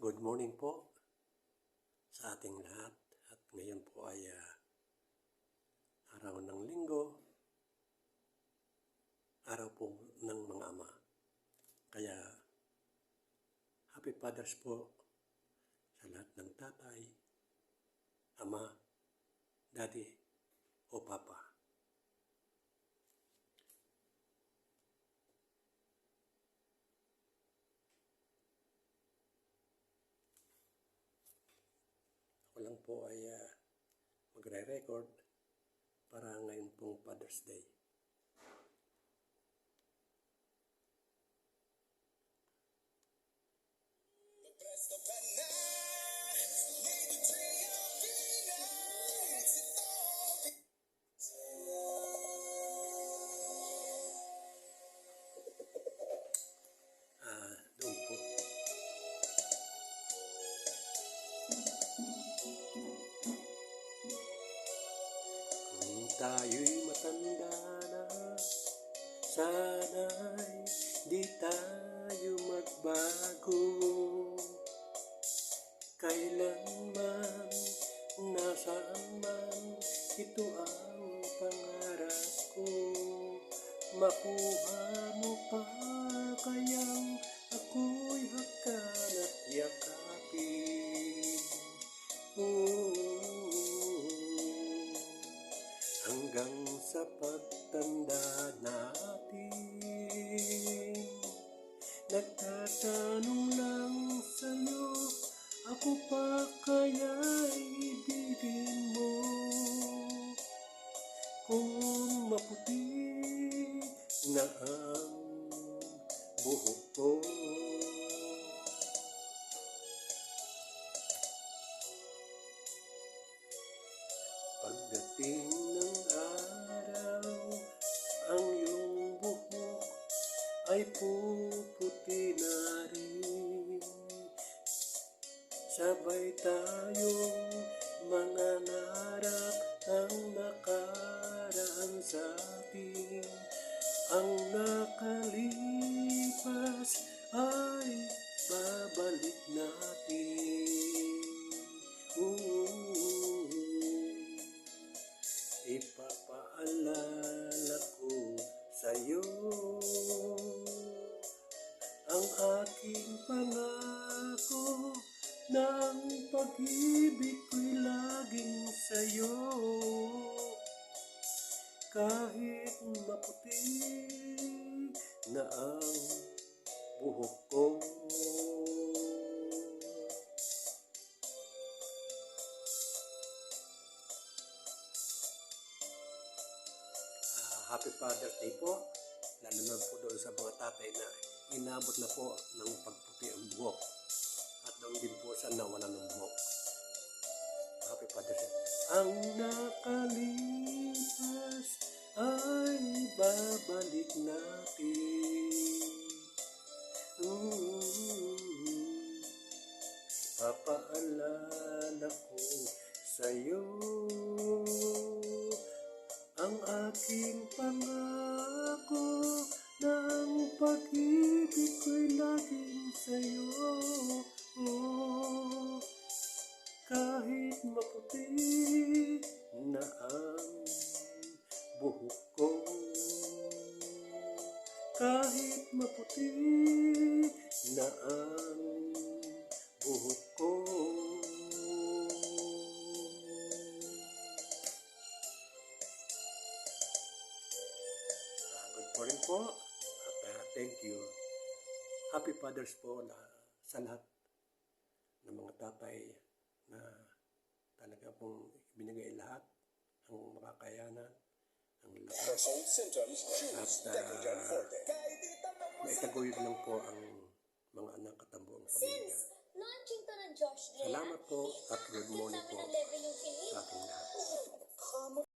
Good morning po sa ating lahat. At ngayon po ay araw ng linggo, araw po ng mga ama. Kaya Happy Father's po sa lahat ng tatay, ama, daddy o papa. Ako lang po ay magre-record para ngayon pong Father's Day. Doon po. Kung tayo'y matanda na, sana'y di tayo magbago. Kailanman, nasaan man, ito ang pangarap ko. Makuha mo pa kayang ako'y hakan at yakapin. Hanggang sa pagtanda natin, nagtatanong lang sa'yo, ako pa kaya'y ibigin mo? Kung maputi na ang buhok ko, pagdating ng araw, ang iyong buhok ay puputi na rin. Sabay tayong mangangarap ang nakaraan sa atin. Ang nakalipas ay babalik natin. Ipapaalala ko sa'yo ang aking pangako na ang pag-ibig ko'y laging sa'yo. Kahit maputi na ang buhok ko. Happy Father's Day po, lalo na po doon sa mga tatay na inabot na po ng pagputi ang buhok at doon din po sa nawala ng buhok. Happy Father's Day. Ang nakalipas ay babalik natin. Papaalala ko sa'yo ang aking pangako na ang pag-ibig ko'y laging sa'yo. Kahit maputi na ang buhok ko, kahit maputi na ang buhok ko. Good morning po at thank you. Happy Father's po sa lahat ng mga tatay na talaga pong binigay lahat ang makakayanan, ang lakas, at maitaguyod lang po ang mga anak at ang buong pamilya. Salamat po at good morning po sa ating lahat.